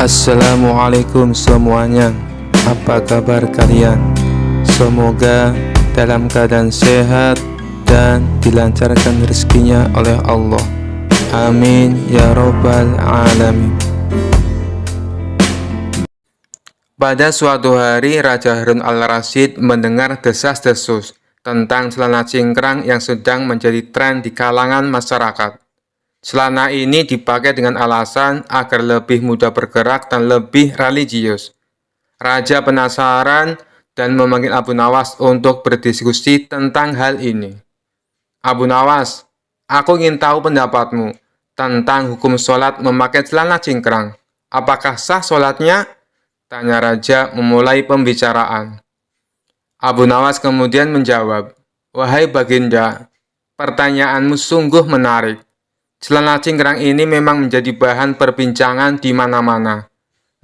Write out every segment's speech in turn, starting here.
Assalamualaikum semuanya. Apa kabar kalian? Semoga dalam keadaan sehat dan dilancarkan rezekinya oleh Allah. Amin ya robbal alamin. Pada suatu hari, Raja Harun al-Rasyid mendengar desas-desus tentang celana cingkrang yang sedang menjadi tren di kalangan masyarakat. Celana ini dipakai dengan alasan agar lebih mudah bergerak dan lebih religius. Raja penasaran dan memanggil Abu Nawas untuk berdiskusi tentang hal ini. Abu Nawas, aku ingin tahu pendapatmu tentang hukum sholat memakai celana cingkrang. Apakah sah sholatnya? Tanya Raja memulai pembicaraan. Abu Nawas kemudian menjawab, "Wahai Baginda, pertanyaanmu sungguh menarik. Celana cingkrang ini memang menjadi bahan perbincangan di mana-mana.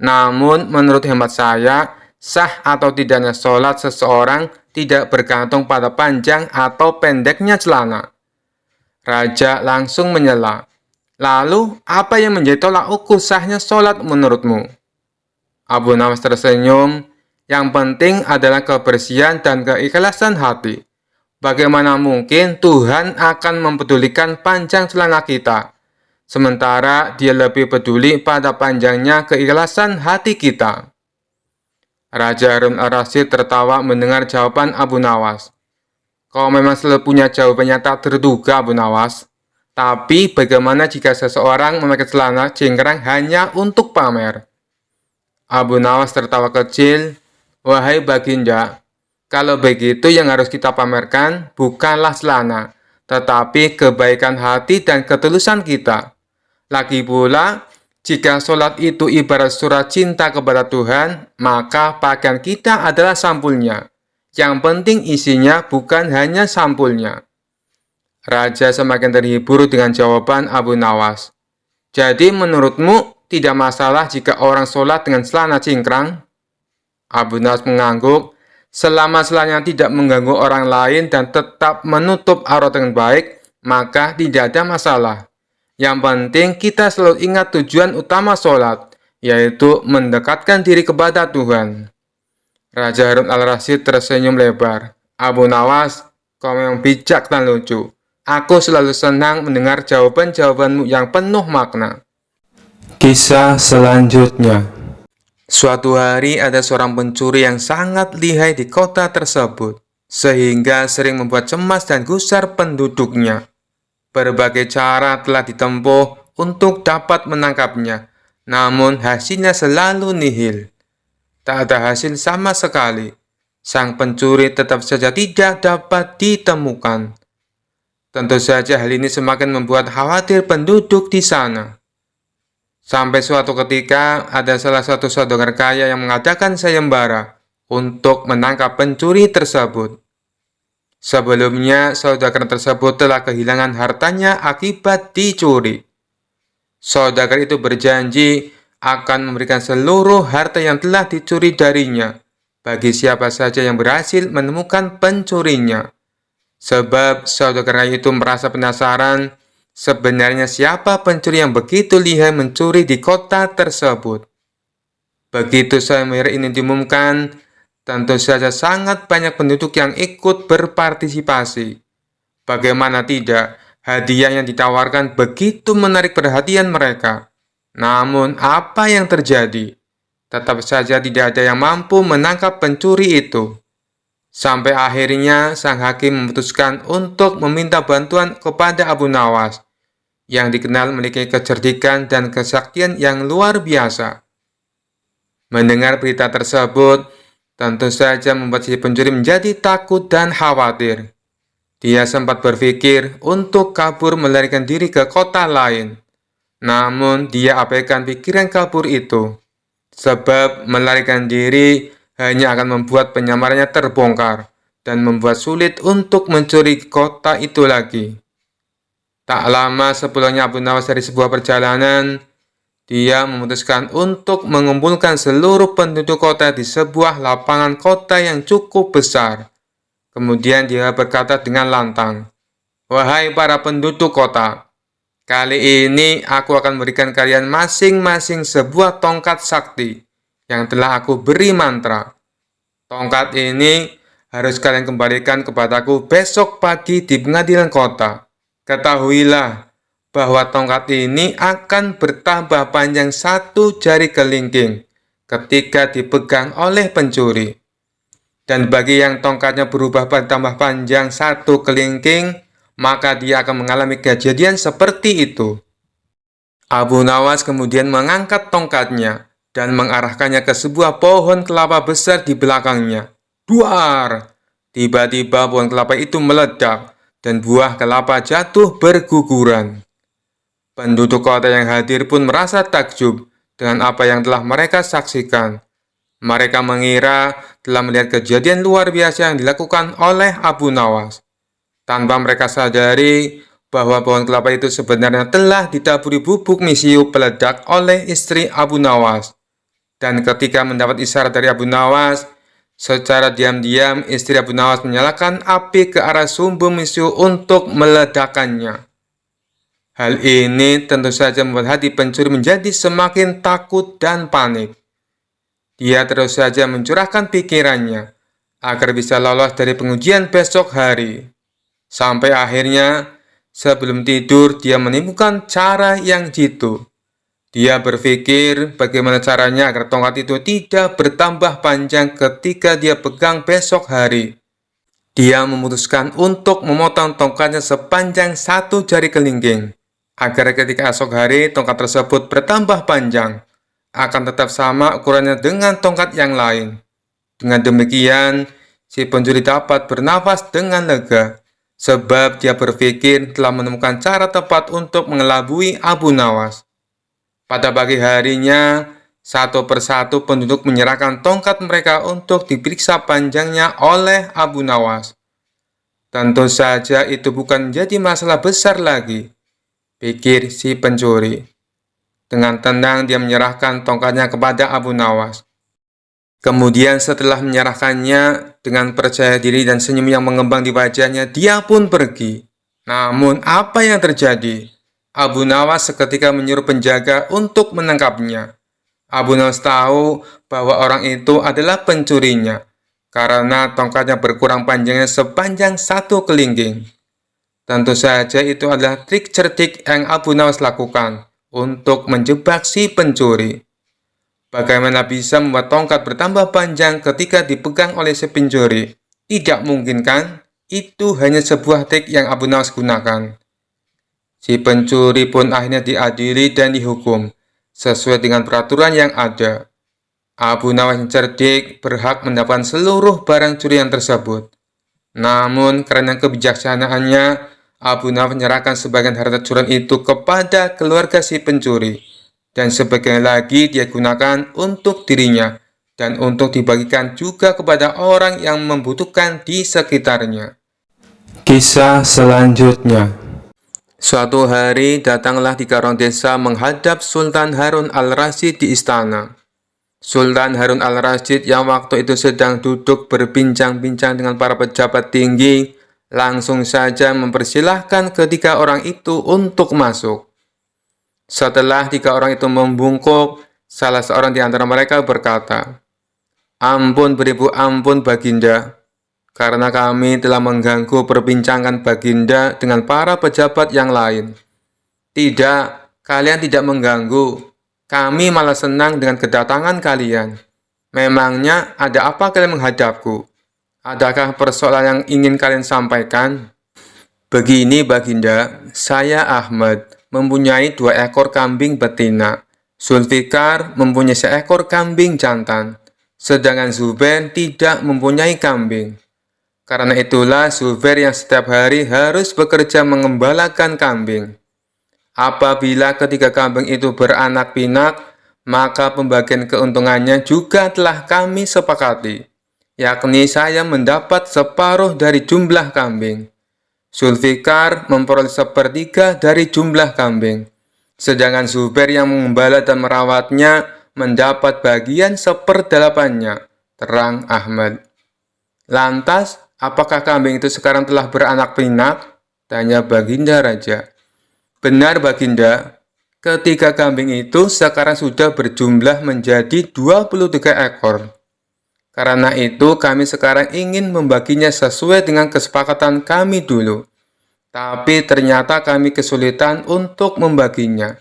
Namun, menurut hemat saya, sah atau tidaknya sholat seseorang tidak bergantung pada panjang atau pendeknya celana." Raja langsung menyela. "Lalu, apa yang menjadi tolak ukur sahnya sholat menurutmu?" Abu Nawas tersenyum. "Yang penting adalah kebersihan dan keikhlasan hati. Bagaimana mungkin Tuhan akan mempedulikan panjang celana kita, sementara Dia lebih peduli pada panjangnya keikhlasan hati kita?" Raja Harun al-Rasyid tertawa mendengar jawaban Abu Nawas. "Kau memang selalu punya jawaban yang tak terduga, Abu Nawas. Tapi bagaimana jika seseorang memakai celana cingkrang hanya untuk pamer?" Abu Nawas tertawa kecil. "Wahai Baginda, kalau begitu yang harus kita pamerkan bukanlah celana, tetapi kebaikan hati dan ketulusan kita. Lagi pula, jika sholat itu ibarat surat cinta kepada Tuhan, maka pakaian kita adalah sampulnya. Yang penting isinya bukan hanya sampulnya." Raja semakin terhibur dengan jawaban Abu Nawas. "Jadi menurutmu tidak masalah jika orang sholat dengan celana cingkrang?" Abu Nawas mengangguk. "Selama celananya tidak mengganggu orang lain dan tetap menutup aurat dengan baik, maka tidak ada masalah. Yang penting kita selalu ingat tujuan utama sholat, yaitu mendekatkan diri kepada Tuhan." Raja Harun al-Rasyid tersenyum lebar. "Abu Nawas, kau memang bijak dan lucu. Aku selalu senang mendengar jawaban-jawabanmu yang penuh makna." Kisah selanjutnya. Suatu hari ada seorang pencuri yang sangat lihai di kota tersebut, sehingga sering membuat cemas dan gusar penduduknya. Berbagai cara telah ditempuh untuk dapat menangkapnya, namun hasilnya selalu nihil. Tak ada hasil sama sekali. Sang pencuri tetap saja tidak dapat ditemukan. Tentu saja hal ini semakin membuat khawatir penduduk di sana. Sampai suatu ketika, ada salah satu saudagar kaya yang mengadakan sayembara untuk menangkap pencuri tersebut. Sebelumnya, saudagar tersebut telah kehilangan hartanya akibat dicuri. Saudagar itu berjanji akan memberikan seluruh harta yang telah dicuri darinya bagi siapa saja yang berhasil menemukan pencurinya. Sebab saudagar itu merasa penasaran sebenarnya siapa pencuri yang begitu lihai mencuri di kota tersebut. Begitu sayembara ini diumumkan, tentu saja sangat banyak penduduk yang ikut berpartisipasi. Bagaimana tidak, hadiah yang ditawarkan begitu menarik perhatian mereka. Namun, apa yang terjadi? Tetap saja tidak ada yang mampu menangkap pencuri itu. Sampai akhirnya sang hakim memutuskan untuk meminta bantuan kepada Abu Nawas, yang dikenal memiliki kecerdikan dan kesaktian yang luar biasa. Mendengar berita tersebut, tentu saja membuat si pencuri menjadi takut dan khawatir. Dia sempat berpikir untuk kabur melarikan diri ke kota lain. Namun, dia abaikan pikiran kabur itu, sebab melarikan diri hanya akan membuat penyamarannya terbongkar dan membuat sulit untuk mencuri kota itu lagi. Tak lama sepulangnya Abu Nawas dari sebuah perjalanan, dia memutuskan untuk mengumpulkan seluruh penduduk kota di sebuah lapangan kota yang cukup besar. Kemudian dia berkata dengan lantang, "Wahai para penduduk kota, Kali ini aku akan memberikan kalian masing-masing sebuah tongkat sakti yang telah aku beri mantra. Tongkat ini harus kalian kembalikan kepadaku besok pagi di pengadilan kota. Ketahuilah bahwa tongkat ini akan bertambah panjang 1 jari kelingking ketika dipegang oleh pencuri. Dan bagi yang tongkatnya berubah bertambah panjang 1 kelingking, maka dia akan mengalami kejadian seperti itu. Abu Nawas kemudian mengangkat tongkatnya dan mengarahkannya ke sebuah pohon kelapa besar di belakangnya. Duar! Tiba-tiba pohon kelapa itu meledak dan buah kelapa jatuh berguguran. Penduduk kota yang hadir pun merasa takjub dengan apa yang telah mereka saksikan. Mereka mengira telah melihat kejadian luar biasa yang dilakukan oleh Abu Nawas. Tanpa mereka sadari bahwa pohon kelapa itu sebenarnya telah ditaburi bubuk misiu peledak oleh istri Abu Nawas. Dan ketika mendapat isyarat dari Abu Nawas, secara diam-diam istri Abu Nawas menyalakan api ke arah sumber misiu untuk meledakkannya. Hal ini tentu saja membuat hati pencuri menjadi semakin takut dan panik. Dia terus saja mencurahkan pikirannya agar bisa lolos dari pengujian besok hari. Sampai akhirnya, sebelum tidur, dia menemukan cara yang jitu. Dia berpikir bagaimana caranya agar tongkat itu tidak bertambah panjang ketika dia pegang besok hari. Dia memutuskan untuk memotong tongkatnya sepanjang 1 jari kelingking, agar ketika esok hari tongkat tersebut bertambah panjang, akan tetap sama ukurannya dengan tongkat yang lain. Dengan demikian, si pencuri dapat bernafas dengan lega, sebab dia berpikir telah menemukan cara tepat untuk mengelabui Abu Nawas. Pada pagi harinya, satu persatu penduduk menyerahkan tongkat mereka untuk diperiksa panjangnya oleh Abu Nawas. Tentu saja itu bukan menjadi masalah besar lagi, pikir si pencuri. Dengan tenang dia menyerahkan tongkatnya kepada Abu Nawas. Kemudian setelah menyerahkannya, dengan percaya diri dan senyum yang mengembang di wajahnya, dia pun pergi. Namun apa yang terjadi? Abu Nawas seketika menyuruh penjaga untuk menangkapnya. Abu Nawas tahu bahwa orang itu adalah pencurinya, karena tongkatnya berkurang panjangnya sepanjang 1 kelingking. Tentu saja itu adalah trik cerdik yang Abu Nawas lakukan untuk menjebak si pencuri. Bagaimana bisa membuat tongkat bertambah panjang ketika dipegang oleh si pencuri? Tidak mungkin kan? Itu hanya sebuah trik yang Abu Nawas gunakan. Si pencuri pun akhirnya diadili dan dihukum sesuai dengan peraturan yang ada. Abu Nawas yang cerdik berhak mendapatkan seluruh barang curian tersebut. Namun karena kebijaksanaannya, Abu Nawas menyerahkan sebagian harta curian itu kepada keluarga si pencuri, dan sebagian lagi dia gunakan untuk dirinya dan untuk dibagikan juga kepada orang yang membutuhkan di sekitarnya. Kisah selanjutnya. Suatu hari datanglah 3 orang desa menghadap Sultan Harun al-Rasyid di istana. Sultan Harun al-Rasyid yang waktu itu sedang duduk berbincang-bincang dengan para pejabat tinggi, langsung saja mempersilahkan ketiga orang itu untuk masuk. Setelah 3 orang itu membungkuk, salah seorang di antara mereka berkata, "Ampun beribu ampun Baginda, karena kami telah mengganggu perbincangan Baginda dengan para pejabat yang lain." "Tidak, kalian tidak mengganggu. Kami malah senang dengan kedatangan kalian. Memangnya ada apa kalian menghadapku? Adakah persoalan yang ingin kalian sampaikan?" "Begini Baginda, saya Ahmad mempunyai 2 ekor kambing betina. Zulfikar mempunyai seekor kambing jantan, sedangkan Zubair tidak mempunyai kambing. Karena itulah Zubair yang setiap hari harus bekerja mengembalakan kambing. Apabila ketiga kambing itu beranak pinak, maka pembagian keuntungannya juga telah kami sepakati, yakni saya mendapat separuh dari jumlah kambing. Zulfikar memperoleh 1/3 dari jumlah kambing, sedangkan Zubair yang mengembala dan merawatnya mendapat bagian 1/8-nya, terang Ahmad. "Lantas, apakah kambing itu sekarang telah beranak pinak?" tanya Baginda Raja. Benar, Baginda. Ketiga kambing itu sekarang sudah berjumlah menjadi 23 ekor. Karena itu kami sekarang ingin membaginya sesuai dengan kesepakatan kami dulu. Tapi ternyata kami kesulitan untuk membaginya.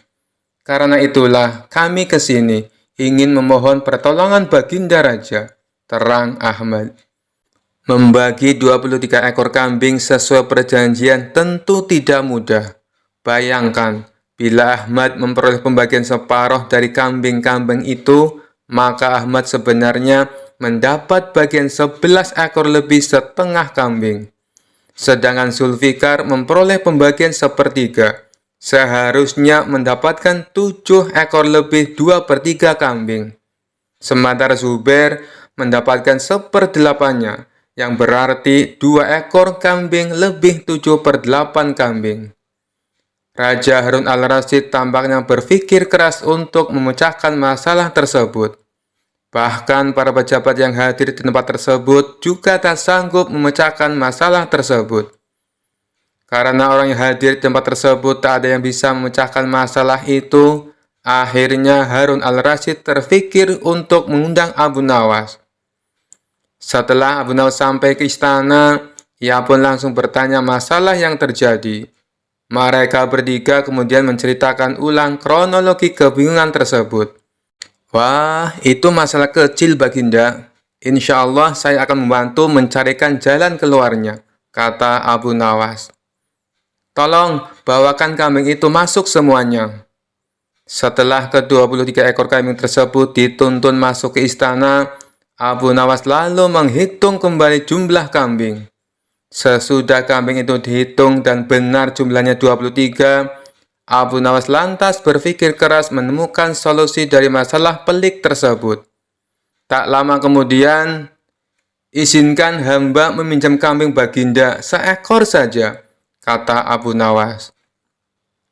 Karena itulah kami ke sini ingin memohon pertolongan Baginda Raja, terang Ahmad. Membagi 23 ekor kambing sesuai perjanjian tentu tidak mudah. Bayangkan, bila Ahmad memperoleh pembagian separuh dari kambing-kambing itu, maka Ahmad sebenarnya mendapat bagian 11 ekor lebih setengah kambing. Sedangkan Zulfikar memperoleh pembagian sepertiga, seharusnya mendapatkan 7 ekor lebih 2/3 kambing. Sementara Zubair mendapatkan 1/8-nya, yang berarti 2 ekor kambing lebih 7/8 kambing. Raja Harun al-Rasyid tampaknya berpikir keras untuk memecahkan masalah tersebut. Bahkan para pejabat yang hadir di tempat tersebut juga tak sanggup memecahkan masalah tersebut. Karena orang yang hadir di tempat tersebut tak ada yang bisa memecahkan masalah itu, akhirnya Harun al-Rasyid terpikir untuk mengundang Abu Nawas. Setelah Abu Nawas sampai ke istana, ia pun langsung bertanya masalah yang terjadi. Mereka bertiga kemudian menceritakan ulang kronologi kebingungan tersebut. Wah, itu masalah kecil, Baginda. Insya Allah saya akan membantu mencarikan jalan keluarnya, kata Abu Nawas. Tolong, bawakan kambing itu masuk semuanya. Setelah ke-23 ekor kambing tersebut dituntun masuk ke istana, Abu Nawas lalu menghitung kembali jumlah kambing. Sesudah kambing itu dihitung dan benar jumlahnya 23, Abu Nawas lantas berpikir keras menemukan solusi dari masalah pelik tersebut. Tak lama kemudian, izinkan hamba meminjam kambing Baginda seekor saja, kata Abu Nawas.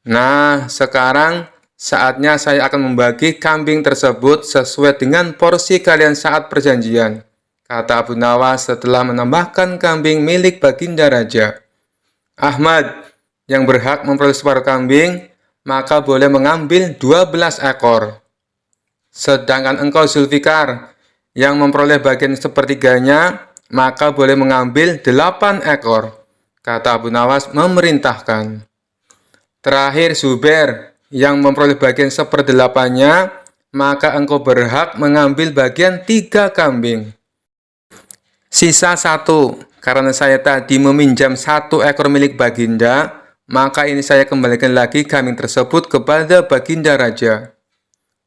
Nah, sekarang saatnya saya akan membagi kambing tersebut sesuai dengan porsi kalian saat perjanjian, kata Abu Nawas setelah menambahkan kambing milik Baginda Raja. Ahmad, yang berhak memperoleh separuh kambing, maka boleh mengambil 12 ekor. Sedangkan engkau Zulfikar, yang memperoleh bagian sepertiganya, maka boleh mengambil 8 ekor, kata Abu Nawas memerintahkan. Terakhir Zubair, yang memperoleh bagian 1/8-nya, maka engkau berhak mengambil bagian 3 kambing. Sisa 1, karena saya tadi meminjam 1 ekor milik Baginda, maka ini saya kembalikan lagi kambing tersebut kepada Baginda Raja.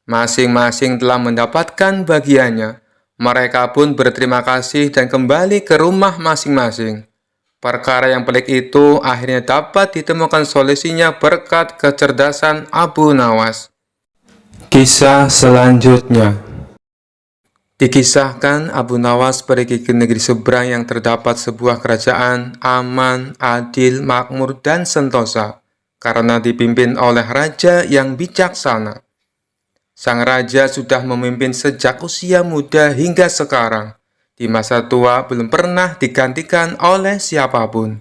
Masing-masing telah mendapatkan bagiannya. Mereka pun berterima kasih dan kembali ke rumah masing-masing. Perkara yang pelik itu akhirnya dapat ditemukan solusinya berkat kecerdasan Abu Nawas. Kisah selanjutnya. Dikisahkan Abu Nawas pergi ke negeri seberang yang terdapat sebuah kerajaan aman, adil, makmur, dan sentosa, karena dipimpin oleh raja yang bijaksana. Sang raja sudah memimpin sejak usia muda hingga sekarang. Di masa tua belum pernah digantikan oleh siapapun.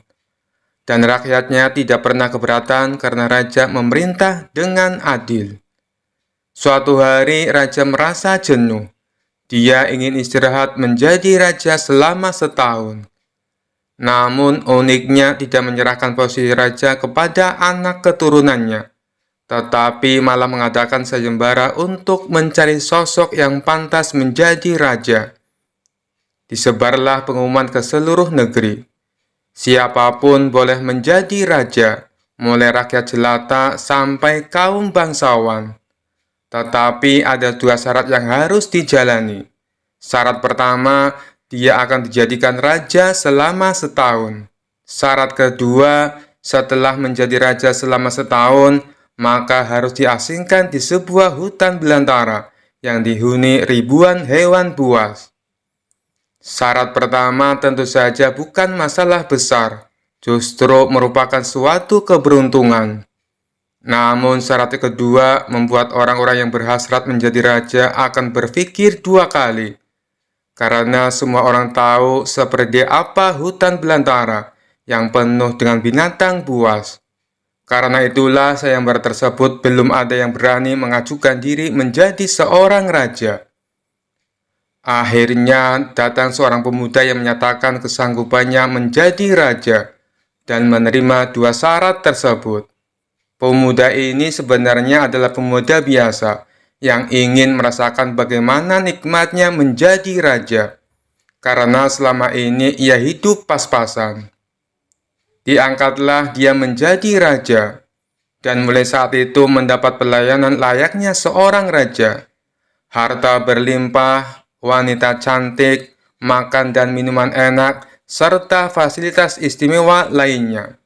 Dan rakyatnya tidak pernah keberatan karena raja memerintah dengan adil. Suatu hari raja merasa jenuh. Dia ingin istirahat menjadi raja selama setahun. Namun uniknya tidak menyerahkan posisi raja kepada anak keturunannya, tetapi malah mengadakan sayembara untuk mencari sosok yang pantas menjadi raja. Disebarlah pengumuman ke seluruh negeri. Siapapun boleh menjadi raja, mulai rakyat jelata sampai kaum bangsawan. Tetapi ada 2 syarat yang harus dijalani. Syarat pertama, dia akan dijadikan raja selama setahun. Syarat kedua, setelah menjadi raja selama setahun, maka harus diasingkan di sebuah hutan belantara yang dihuni ribuan hewan buas. Syarat pertama tentu saja bukan masalah besar, justru merupakan suatu keberuntungan. Namun syarat kedua membuat orang-orang yang berhasrat menjadi raja akan berpikir 2 kali. Karena semua orang tahu seperti apa hutan belantara yang penuh dengan binatang buas. Karena itulah sayembara tersebut belum ada yang berani mengajukan diri menjadi seorang raja. Akhirnya datang seorang pemuda yang menyatakan kesanggupannya menjadi raja dan menerima dua syarat tersebut. Pemuda ini sebenarnya adalah pemuda biasa yang ingin merasakan bagaimana nikmatnya menjadi raja, karena selama ini ia hidup pas-pasan. Diangkatlah dia menjadi raja, dan mulai saat itu mendapat pelayanan layaknya seorang raja. Harta berlimpah, wanita cantik, makan dan minuman enak, serta fasilitas istimewa lainnya.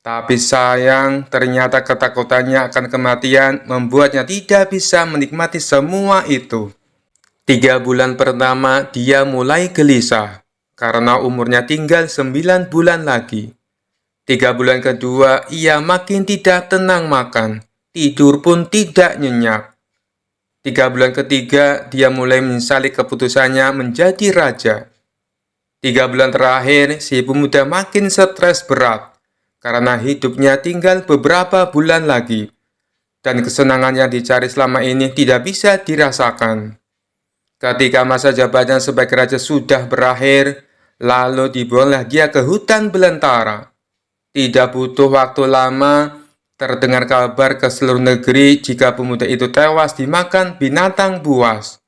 Tapi sayang, ternyata ketakutannya akan kematian membuatnya tidak bisa menikmati semua itu. 3 bulan pertama, dia mulai gelisah, karena umurnya tinggal 9 bulan lagi. 3 bulan kedua, ia makin tidak tenang makan, tidur pun tidak nyenyak. 3 bulan ketiga, dia mulai menyesali keputusannya menjadi raja. 3 bulan terakhir, si pemuda makin stres berat, karena hidupnya tinggal beberapa bulan lagi, dan kesenangan yang dicari selama ini tidak bisa dirasakan. Ketika masa jabatan sebagai raja sudah berakhir, lalu dibuanglah dia ke hutan belantara. Tidak butuh waktu lama, terdengar kabar ke seluruh negeri jika pemuda itu tewas dimakan binatang buas.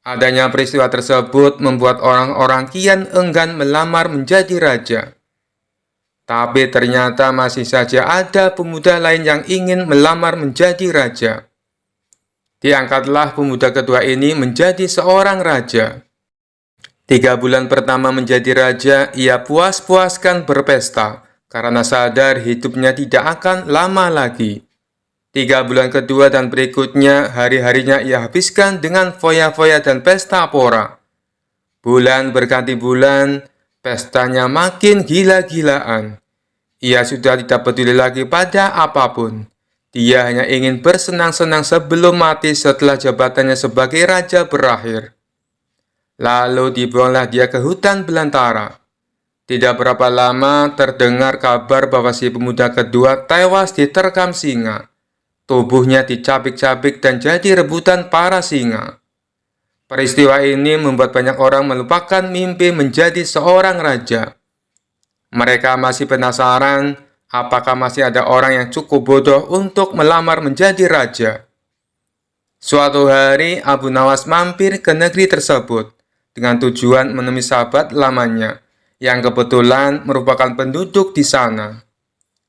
Adanya peristiwa tersebut membuat orang-orang kian enggan melamar menjadi raja. Tapi ternyata masih saja ada pemuda lain yang ingin melamar menjadi raja. Diangkatlah pemuda kedua ini menjadi seorang raja. 3 bulan pertama menjadi raja, ia puas-puaskan berpesta, karena sadar hidupnya tidak akan lama lagi. 3 bulan kedua dan berikutnya, hari-harinya ia habiskan dengan foya-foya dan pesta pora. Bulan berganti bulan, pestanya makin gila-gilaan. Ia sudah tidak peduli lagi pada apapun. Dia hanya ingin bersenang-senang sebelum mati setelah jabatannya sebagai raja berakhir. Lalu dibuanglah dia ke hutan belantara. Tidak berapa lama terdengar kabar bahwa si pemuda kedua tewas diterkam singa. Tubuhnya dicabik-cabik dan jadi rebutan para singa. Peristiwa ini membuat banyak orang melupakan mimpi menjadi seorang raja. Mereka masih penasaran apakah masih ada orang yang cukup bodoh untuk melamar menjadi raja. Suatu hari Abu Nawas mampir ke negeri tersebut dengan tujuan menemui sahabat lamanya yang kebetulan merupakan penduduk di sana.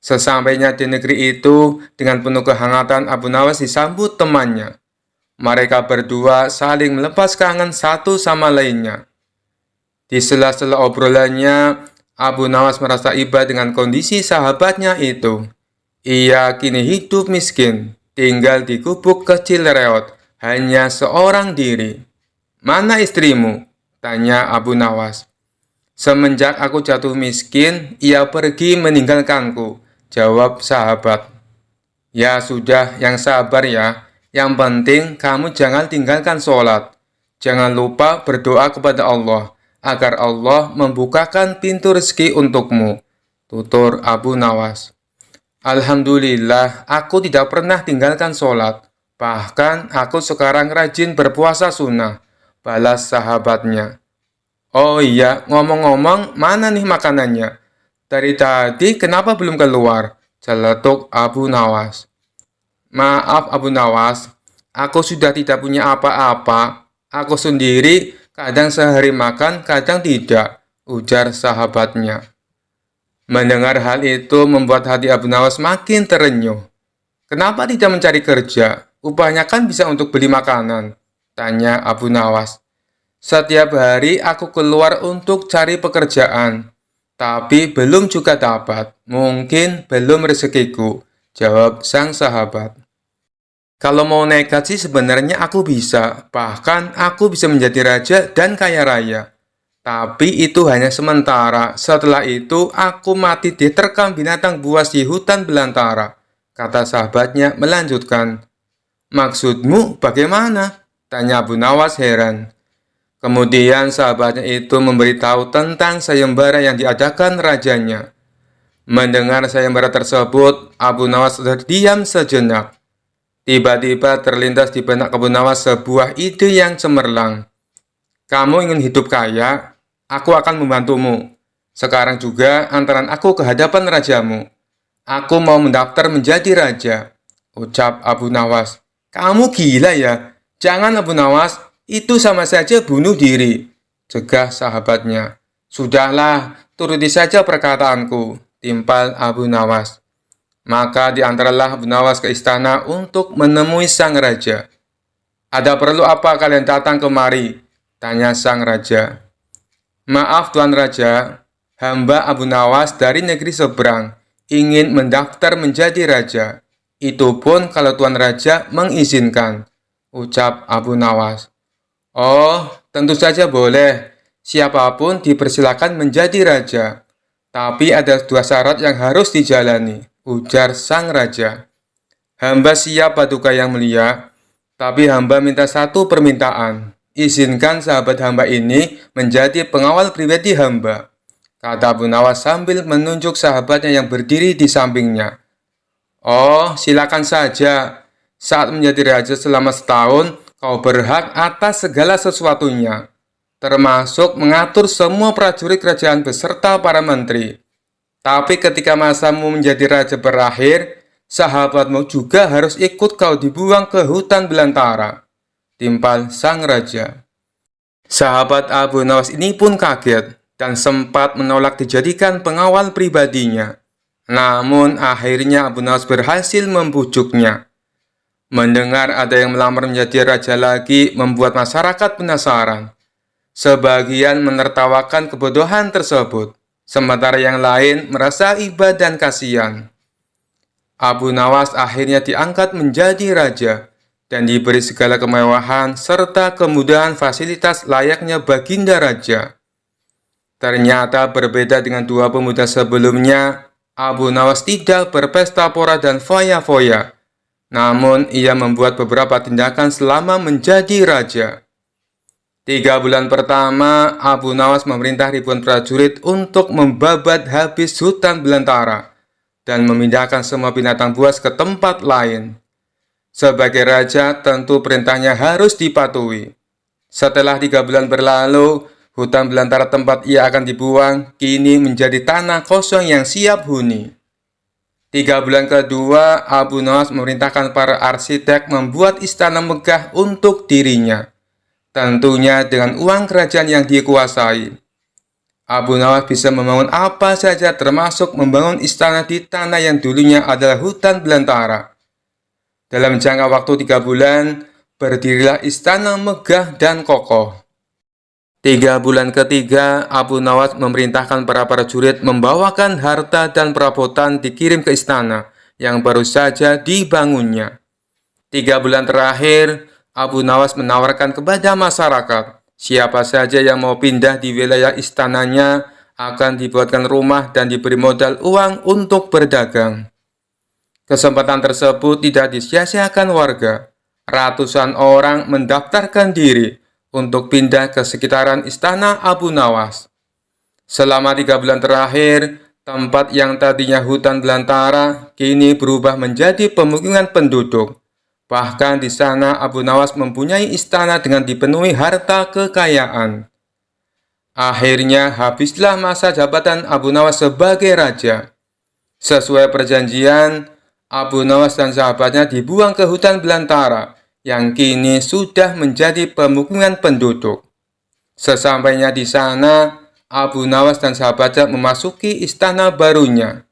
Sesampainya di negeri itu, dengan penuh kehangatan Abu Nawas disambut temannya. Mereka berdua saling melepas kangen satu sama lainnya. Di sela-sela obrolannya, Abu Nawas merasa iba dengan kondisi sahabatnya itu. Ia kini hidup miskin, tinggal di gubuk kecil reot, hanya seorang diri. "Mana istrimu?" tanya Abu Nawas. "Semenjak aku jatuh miskin, ia pergi meninggalkanku," jawab sahabat. "Ya sudah, yang sabar ya. Yang penting kamu jangan tinggalkan sholat. Jangan lupa berdoa kepada Allah, agar Allah membukakan pintu rezeki untukmu," tutur Abu Nawas. "Alhamdulillah, aku tidak pernah tinggalkan sholat. Bahkan aku sekarang rajin berpuasa sunnah," balas sahabatnya. "Oh iya, ngomong-ngomong, mana nih makanannya? Dari tadi kenapa belum keluar?" celetuk Abu Nawas. "Maaf Abu Nawas, aku sudah tidak punya apa-apa. Aku sendiri kadang sehari makan, kadang tidak," ujar sahabatnya. Mendengar hal itu membuat hati Abu Nawas makin terenyuh. "Kenapa tidak mencari kerja? Upahnya kan bisa untuk beli makanan," tanya Abu Nawas. "Setiap hari aku keluar untuk cari pekerjaan, tapi belum juga dapat. Mungkin belum rezekiku," jawab sang sahabat. "Kalau mau nekat sih sebenarnya aku bisa. Bahkan aku bisa menjadi raja dan kaya raya. Tapi itu hanya sementara. Setelah itu aku mati diterkam binatang buas di hutan belantara," kata sahabatnya melanjutkan. "Maksudmu bagaimana?" tanya Abu Nawas heran. Kemudian sahabatnya itu memberitahu tentang sayembara yang diadakan rajanya. Mendengar sayembara tersebut, Abu Nawas terdiam sejenak. Tiba-tiba terlintas di benak Abu Nawas sebuah ide yang cemerlang. Kamu ingin hidup kaya? Aku akan membantumu. Sekarang juga antaran aku ke hadapan rajamu. Aku mau mendaftar menjadi raja, ucap Abu Nawas. Kamu gila ya? Jangan Abu Nawas, itu sama saja bunuh diri, cegah sahabatnya. Sudahlah, turuti saja perkataanku, timpal Abu Nawas. Maka diantaralah Abu Nawas ke istana untuk menemui sang raja. Ada perlu apa kalian datang kemari? Tanya sang raja. Maaf Tuan Raja, hamba Abu Nawas dari negeri seberang ingin mendaftar menjadi raja. Itu pun kalau Tuan Raja mengizinkan, ucap Abu Nawas. Oh, tentu saja boleh. Siapapun dipersilakan menjadi raja. Tapi ada dua syarat yang harus dijalani, ujar sang raja. Hamba siap Paduka Yang Mulia, tapi hamba minta satu permintaan. Izinkan sahabat hamba ini menjadi pengawal pribadi hamba, kata Abu Nawas sambil menunjuk sahabatnya yang berdiri di sampingnya. Oh, silakan saja. Saat menjadi raja selama setahun, kau berhak atas segala sesuatunya, termasuk mengatur semua prajurit kerajaan beserta para menteri. Tapi ketika masamu menjadi raja berakhir, sahabatmu juga harus ikut kau dibuang ke hutan belantara, timpal sang raja. Sahabat Abu Nawas ini pun kaget dan sempat menolak dijadikan pengawal pribadinya. Namun akhirnya Abu Nawas berhasil membujuknya. Mendengar ada yang melamar menjadi raja lagi membuat masyarakat penasaran. Sebagian menertawakan kebodohan tersebut, sementara yang lain merasa iba dan kasihan. Abu Nawas akhirnya diangkat menjadi raja dan diberi segala kemewahan serta kemudahan fasilitas layaknya baginda raja. Ternyata berbeda dengan dua pemuda sebelumnya, Abu Nawas tidak berpesta pora dan foya-foya. Namun ia membuat beberapa tindakan selama menjadi raja. 3 bulan pertama, Abu Nawas memerintah ribuan prajurit untuk membabat habis hutan belantara dan memindahkan semua binatang buas ke tempat lain. Sebagai raja, tentu perintahnya harus dipatuhi. Setelah 3 bulan berlalu, hutan belantara tempat ia akan dibuang kini menjadi tanah kosong yang siap huni. 3 bulan kedua, Abu Nawas memerintahkan para arsitek membuat istana megah untuk dirinya, tentunya dengan uang kerajaan yang dikuasai. Abu Nawas bisa membangun apa saja termasuk membangun istana di tanah yang dulunya adalah hutan belantara. Dalam jangka waktu 3 bulan, berdirilah istana megah dan kokoh. 3 bulan ketiga, Abu Nawas memerintahkan para prajurit membawakan harta dan perabotan dikirim ke istana yang baru saja dibangunnya. 3 bulan terakhir, Abu Nawas menawarkan kepada masyarakat, siapa saja yang mau pindah di wilayah istananya akan dibuatkan rumah dan diberi modal uang untuk berdagang. Kesempatan tersebut tidak disia-siakan warga. Ratusan orang mendaftarkan diri untuk pindah ke sekitaran istana Abu Nawas. Selama 3 bulan terakhir, tempat yang tadinya hutan belantara kini berubah menjadi pemukiman penduduk. Bahkan di sana Abu Nawas mempunyai istana dengan dipenuhi harta kekayaan. Akhirnya habislah masa jabatan Abu Nawas sebagai raja. Sesuai perjanjian, Abu Nawas dan sahabatnya dibuang ke hutan belantara yang kini sudah menjadi pemukiman penduduk. Sesampainya di sana, Abu Nawas dan sahabatnya memasuki istana barunya.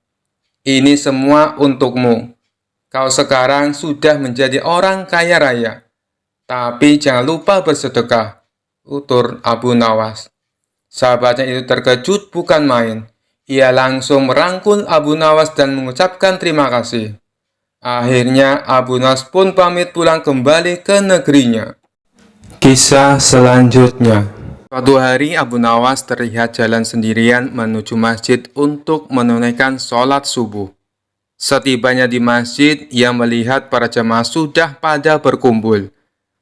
Ini semua untukmu. Kau sekarang sudah menjadi orang kaya raya. Tapi jangan lupa bersedekah, utur Abu Nawas. Sahabatnya itu terkejut bukan main. Ia langsung merangkul Abu Nawas dan mengucapkan terima kasih. Akhirnya Abu Nawas pun pamit pulang kembali ke negerinya. Kisah selanjutnya. Suatu hari Abu Nawas terlihat jalan sendirian menuju masjid untuk menunaikan sholat subuh. Setibanya di masjid, ia melihat para jamaah sudah pada berkumpul.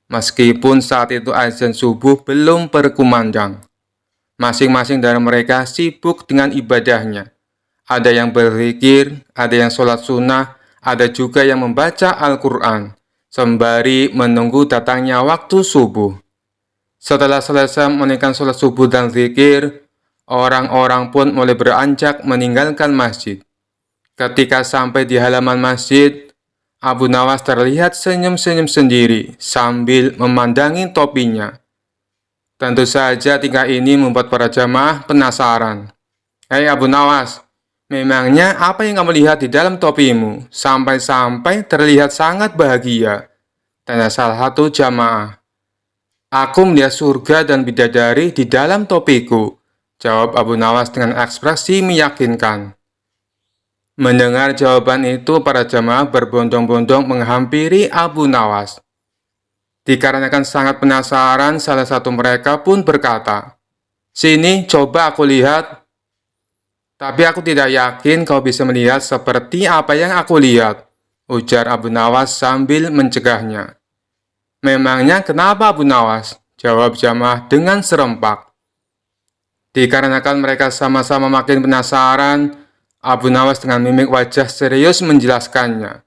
Meskipun saat itu azan subuh belum berkumandang. Masing-masing dari mereka sibuk dengan ibadahnya. Ada yang berzikir, ada yang sholat sunnah, ada juga yang membaca Al-Quran, sembari menunggu datangnya waktu subuh. Setelah selesai menunaikan sholat subuh dan zikir, orang-orang pun mulai beranjak meninggalkan masjid. Ketika sampai di halaman masjid, Abu Nawas terlihat senyum-senyum sendiri sambil memandangi topinya. Tentu saja tingkah ini membuat para jamaah penasaran. "Hei Abu Nawas, memangnya apa yang kamu lihat di dalam topimu? Sampai-sampai terlihat sangat bahagia," tanya salah satu jamaah. "Aku melihat surga dan bidadari di dalam topiku," jawab Abu Nawas dengan ekspresi meyakinkan. Mendengar jawaban itu, para jamaah berbondong-bondong menghampiri Abu Nawas. Dikarenakan sangat penasaran, salah satu mereka pun berkata, "Sini, coba aku lihat." "Tapi aku tidak yakin kau bisa melihat seperti apa yang aku lihat," ujar Abu Nawas sambil mencegahnya. "Memangnya kenapa Abu Nawas?" jawab jamaah dengan serempak. Dikarenakan mereka sama-sama makin penasaran, Abu Nawas dengan mimik wajah serius menjelaskannya.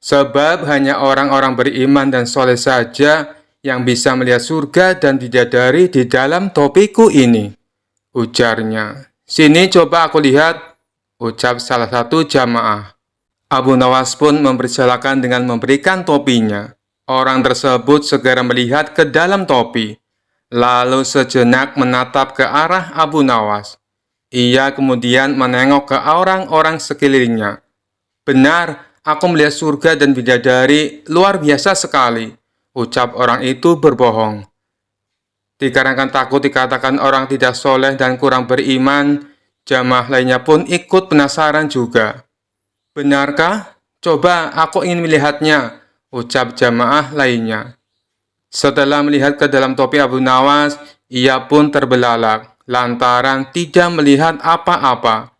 "Sebab hanya orang-orang beriman dan soleh saja yang bisa melihat surga dan bidadari di dalam topiku ini," ujarnya. "Sini coba aku lihat," ucap salah satu jamaah. Abu Nawas pun mempersilahkan dengan memberikan topinya. Orang tersebut segera melihat ke dalam topi, lalu sejenak menatap ke arah Abu Nawas. Ia kemudian menengok ke orang-orang sekelilingnya. "Benar, aku melihat surga dan bidadari, luar biasa sekali," ucap orang itu berbohong. Dikarenakan takut dikatakan orang tidak soleh dan kurang beriman, jamaah lainnya pun ikut penasaran juga. "Benarkah? Coba aku ingin melihatnya," ucap jamaah lainnya. Setelah melihat ke dalam topi Abu Nawas, ia pun terbelalak lantaran tidak melihat apa-apa.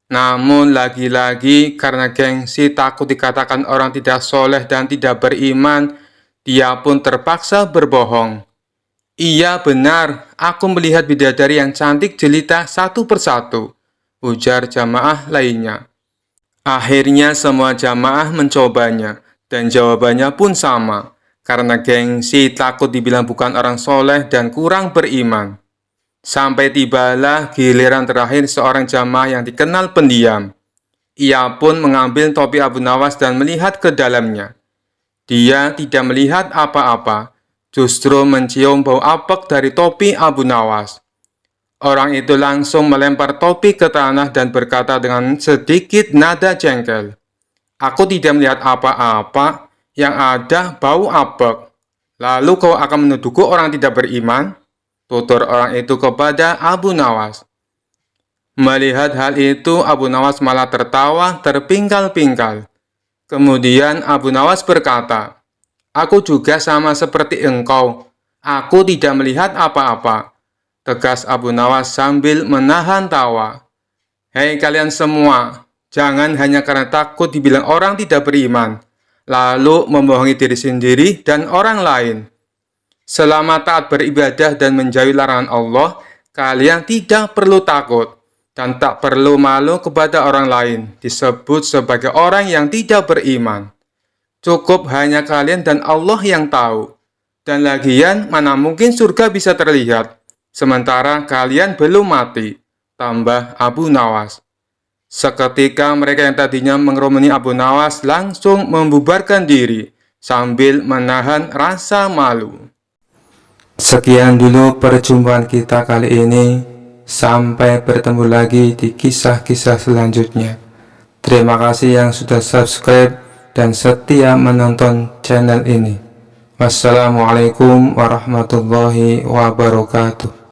Namun lagi-lagi karena gengsi takut dikatakan orang tidak soleh dan tidak beriman, dia pun terpaksa berbohong. "Iya benar, aku melihat bidadari yang cantik jelita satu persatu," ujar jamaah lainnya. Akhirnya semua jamaah mencobanya, dan jawabannya pun sama, karena gengsi takut dibilang bukan orang soleh dan kurang beriman. Sampai tibalah giliran terakhir seorang jamaah yang dikenal pendiam. Ia pun mengambil topi Abu Nawas dan melihat ke dalamnya. Dia tidak melihat apa-apa, justru mencium bau apek dari topi Abu Nawas. Orang itu langsung melempar topi ke tanah dan berkata dengan sedikit nada jengkel, "Aku tidak melihat apa-apa, yang ada bau apek. Lalu kau akan menuduhku orang tidak beriman?" tutur orang itu kepada Abu Nawas. Melihat hal itu, Abu Nawas malah tertawa terpingkal-pingkal. Kemudian Abu Nawas berkata, "Aku juga sama seperti engkau. Aku tidak melihat apa-apa," tegas Abu Nawas sambil menahan tawa. "Hei kalian semua, jangan hanya karena takut dibilang orang tidak beriman, lalu membohongi diri sendiri dan orang lain. Selama taat beribadah dan menjauhi larangan Allah, kalian tidak perlu takut dan tak perlu malu kepada orang lain disebut sebagai orang yang tidak beriman. Cukup hanya kalian dan Allah yang tahu. Dan lagian mana mungkin surga bisa terlihat, sementara kalian belum mati," tambah Abu Nawas. Seketika mereka yang tadinya mengerumuni Abu Nawas langsung membubarkan diri sambil menahan rasa malu. Sekian dulu perjumpaan kita kali ini. Sampai bertemu lagi di kisah-kisah selanjutnya. Terima kasih yang sudah subscribe dan setia menonton channel ini. Wassalamualaikum warahmatullahi wabarakatuh.